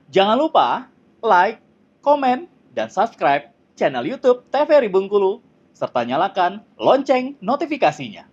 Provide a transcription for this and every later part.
Jangan lupa like, komen, dan subscribe channel YouTube TVRI Bengkulu serta nyalakan lonceng notifikasinya.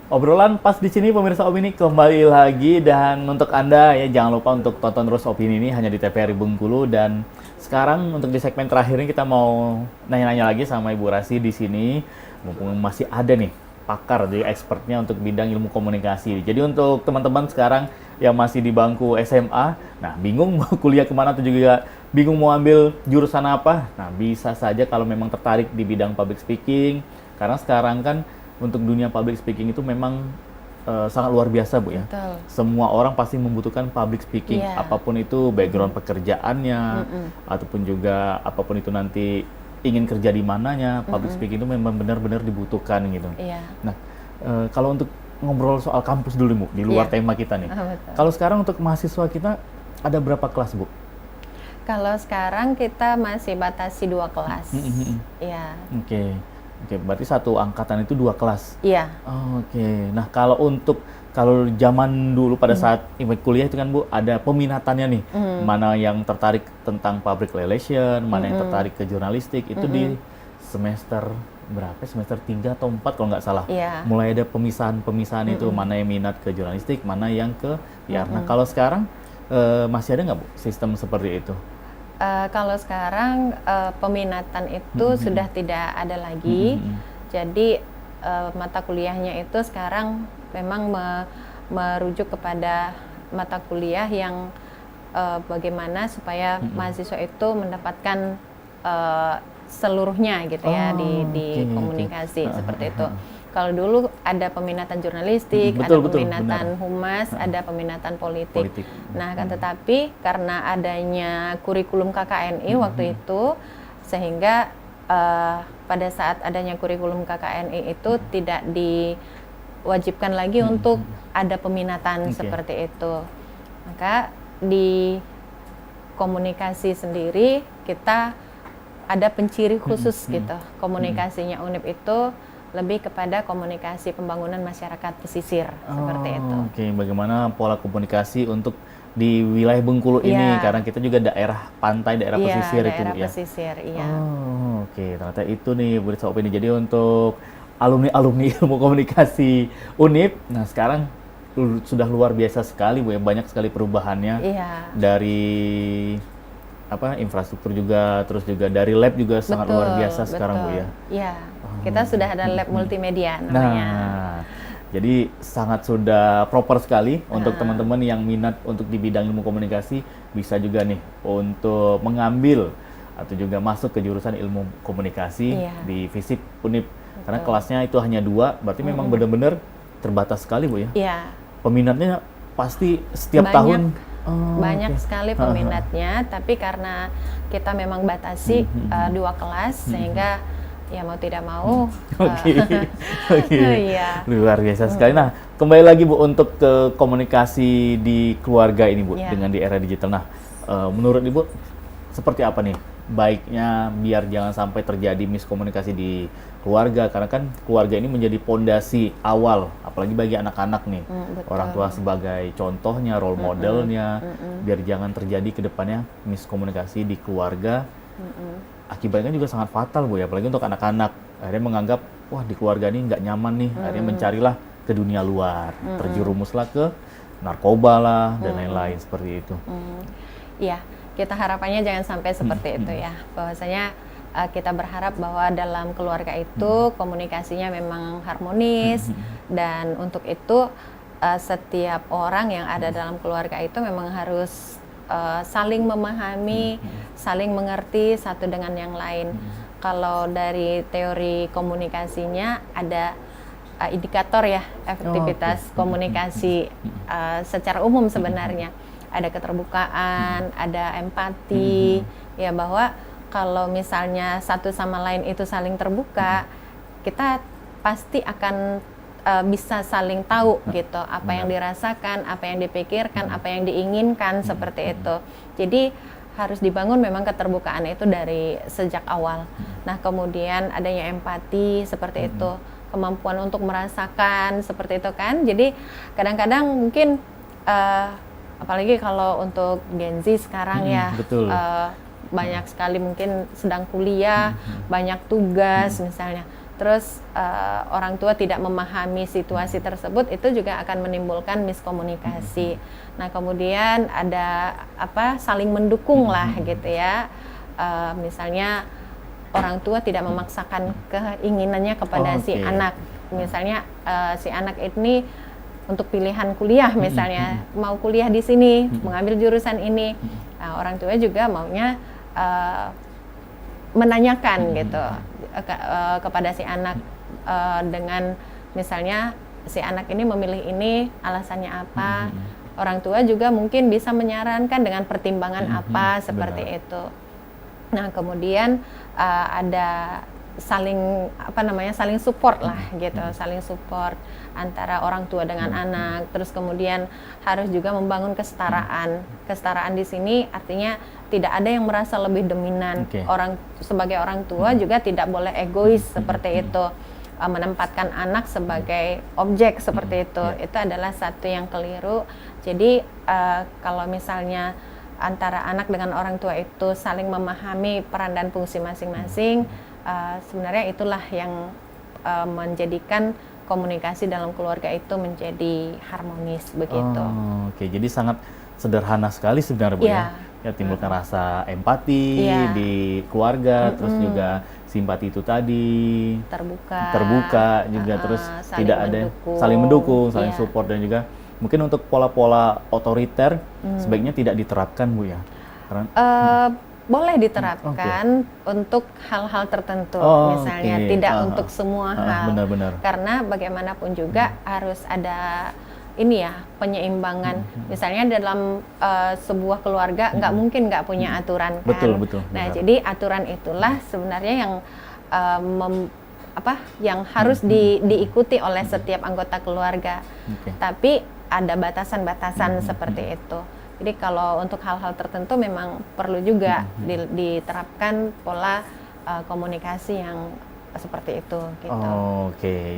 Obrolan pas di sini pemirsa Opini kembali lagi, dan untuk Anda ya jangan lupa untuk tonton terus Opini ini hanya di TVRI Bengkulu. Dan sekarang untuk di segmen terakhir ini kita mau nanya-nanya lagi sama Ibu Rasi di sini, mumpung masih ada nih pakar, jadi expertnya untuk bidang ilmu komunikasi. Jadi untuk teman-teman sekarang yang masih di bangku SMA, nah bingung mau kuliah kemana atau juga bingung mau ambil jurusan apa, nah bisa saja kalau memang tertarik di bidang public speaking, karena sekarang kan untuk dunia public speaking itu memang sangat luar biasa, Bu ya. Betul. Semua orang pasti membutuhkan public speaking, apapun itu background pekerjaannya, ataupun juga apapun itu nanti ingin kerja di mananya, public speaking itu memang benar-benar dibutuhkan gitu. Nah, kalau untuk ngobrol soal kampus dulu, Bu, di luar tema kita nih. Kalau sekarang untuk mahasiswa kita ada berapa kelas, Bu? Kalau sekarang kita masih batasi 2 kelas. Iya. Oke, berarti satu angkatan itu 2 kelas. Iya. Oke. Nah, kalau zaman dulu pada saat kuliah itu kan, Bu, ada peminatannya nih. Mana yang tertarik tentang public relation, mana yang tertarik ke jurnalistik, itu di semester berapa? Semester 3 atau 4 kalau nggak salah. Iya. Mulai ada pemisahan itu, mana yang minat ke jurnalistik, mana yang ke PR. Nah, kalau sekarang masih ada nggak, Bu, sistem seperti itu? Kalau sekarang peminatan itu sudah tidak ada lagi. Jadi mata kuliahnya itu sekarang memang merujuk kepada mata kuliah yang bagaimana supaya mahasiswa itu mendapatkan seluruhnya gitu ya di komunikasi seperti itu. Kalau dulu ada peminatan jurnalistik, ada peminatan humas, ada peminatan politik. Nah, kan tetapi karena adanya kurikulum KKNI waktu itu, sehingga pada saat adanya kurikulum KKNI itu tidak diwajibkan lagi untuk ada peminatan seperti itu. Maka di komunikasi sendiri kita ada penciri khusus gitu. Komunikasinya UNIP itu lebih kepada komunikasi pembangunan masyarakat pesisir seperti itu. Oke, bagaimana pola komunikasi untuk di wilayah Bengkulu ini, karena kita juga daerah pantai, daerah pesisir itu, Bu ya. Pesisir, iya. Oke, ternyata itu nih Bu Opini. Jadi untuk alumni ilmu komunikasi UNIP, nah sekarang sudah luar biasa sekali, Bu ya, banyak sekali perubahannya. Dari infrastruktur juga, terus juga dari lab juga sangat luar biasa sekarang, Bu ya. Iya. Kita sudah ada lab multimedia namanya. Nah, jadi sangat sudah proper sekali untuk teman-teman yang minat untuk di bidang ilmu komunikasi, bisa juga nih untuk mengambil atau juga masuk ke jurusan ilmu komunikasi di FISIP UNIP. Karena kelasnya itu hanya 2, berarti memang benar-benar terbatas sekali, Bu ya. Iya. Peminatnya pasti setiap tahun banyak sekali peminatnya, tapi karena kita memang batasi 2 kelas, sehingga ya mau tidak mau. Luar biasa sekali. Nah, kembali lagi, Bu, untuk ke komunikasi di keluarga ini, Bu, dengan di era digital. Nah, menurut Ibu seperti apa nih baiknya biar jangan sampai terjadi miskomunikasi di keluarga, karena kan keluarga ini menjadi pondasi awal, apalagi bagi anak-anak nih. Orang tua sebagai contohnya, role modelnya, biar jangan terjadi ke depannya miskomunikasi di keluarga. Akibatnya juga sangat fatal, Bu ya, apalagi untuk anak-anak. Akhirnya menganggap, wah di keluarga ini nggak nyaman nih, akhirnya mencarilah ke dunia luar, terjerumuslah ke narkoba lah, dan lain-lain seperti itu. Iya, kita harapannya jangan sampai seperti itu ya, bahwasanya kita berharap bahwa dalam keluarga itu komunikasinya memang harmonis, dan untuk itu setiap orang yang ada dalam keluarga itu memang harus saling memahami, saling mengerti satu dengan yang lain. Kalau dari teori komunikasinya ada indikator ya efektivitas komunikasi secara umum sebenarnya. Ada keterbukaan, ada empati, ya bahwa kalau misalnya satu sama lain itu saling terbuka, kita pasti akan bisa saling tahu gitu apa yang dirasakan, apa yang dipikirkan, apa yang diinginkan seperti itu. Jadi harus dibangun memang keterbukaan itu dari sejak awal. Nah, kemudian adanya empati seperti itu. kemampuan untuk merasakan seperti itu kan. Jadi kadang-kadang mungkin apalagi kalau untuk Gen Z sekarang ya, betul. banyak sekali mungkin sedang kuliah, banyak tugas misalnya. Terus orang tua tidak memahami situasi tersebut, itu juga akan menimbulkan miskomunikasi. Nah kemudian ada saling mendukung lah gitu ya. Misalnya orang tua tidak memaksakan keinginannya kepada si anak. Misalnya si anak ini untuk pilihan kuliah misalnya, mau kuliah di sini, mengambil jurusan ini. Nah, orang tua juga maunya menanyakan gitu kepada si anak dengan misalnya si anak ini memilih ini alasannya apa. Orang tua juga mungkin bisa menyarankan dengan pertimbangan apa seperti itu. Nah kemudian ada saling saling support lah gitu, saling support antara orang tua dengan anak. Terus kemudian harus juga membangun kesetaraan. Kesetaraan di sini artinya tidak ada yang merasa lebih dominan. Sebagai orang tua juga tidak boleh egois seperti itu, menempatkan anak sebagai objek seperti itu. Itu adalah satu yang keliru. Jadi kalau misalnya antara anak dengan orang tua itu saling memahami peran dan fungsi masing-masing, sebenarnya itulah yang menjadikan komunikasi dalam keluarga itu menjadi harmonis begitu. Oke, jadi sangat sederhana sekali sebenarnya Bu ya. Ya timbulkan rasa empati di keluarga, terus juga simpati itu tadi terbuka juga, terus tidak ada saling mendukung, saling support, dan juga mungkin untuk pola-pola otoriter sebaiknya tidak diterapkan Bu ya. Boleh diterapkan untuk hal-hal tertentu, misalnya tidak untuk semua hal. Benar-benar. Karena bagaimanapun juga harus ada penyeimbangan. Misalnya dalam sebuah keluarga nggak mungkin nggak punya aturan kan. Betul. Nah jadi aturan itulah sebenarnya yang yang harus diikuti oleh setiap anggota keluarga. Tapi ada batasan-batasan seperti itu. Jadi kalau untuk hal-hal tertentu memang perlu juga diterapkan pola komunikasi yang seperti itu gitu.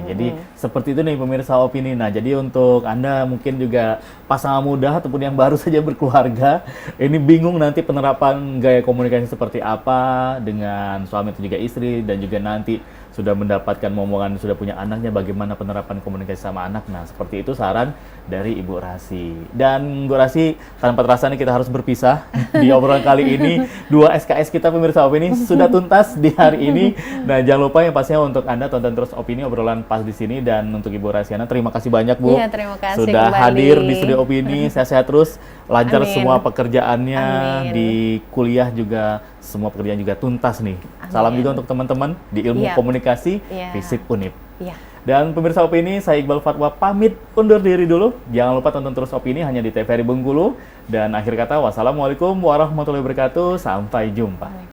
Jadi seperti itu nih pemirsa Opini. Nah, jadi untuk Anda mungkin juga pasangan muda ataupun yang baru saja berkeluarga, ini bingung nanti penerapan gaya komunikasi seperti apa dengan suami atau juga istri, dan juga nanti sudah mendapatkan momongan, sudah punya anaknya, bagaimana penerapan komunikasi sama anak. Nah, seperti itu saran dari Ibu Rasi. Dan Ibu Rasi, tanpa terasa nih kita harus berpisah di obrolan kali ini. 2 SKS kita pemirsa Opini sudah tuntas di hari ini. Nah, jangan lupa yang pastinya untuk Anda tonton terus Opini, obrolan pas di sini. Dan untuk Ibu Rasiana, terima kasih banyak Bu. Iya, terima kasih sudah kembali hadir di studio Opini. Sehat-sehat terus, lancar semua pekerjaannya. Di kuliah juga semua pekerjaan juga tuntas nih. Salam juga untuk teman-teman di ilmu komunikasi FISIP Unip. Dan pemirsa Opini, saya Iqbal Fatwa pamit undur diri dulu. Jangan lupa tonton terus Opini hanya di TVRI Bengkulu. Dan akhir kata, wassalamualaikum warahmatullahi wabarakatuh. Sampai jumpa.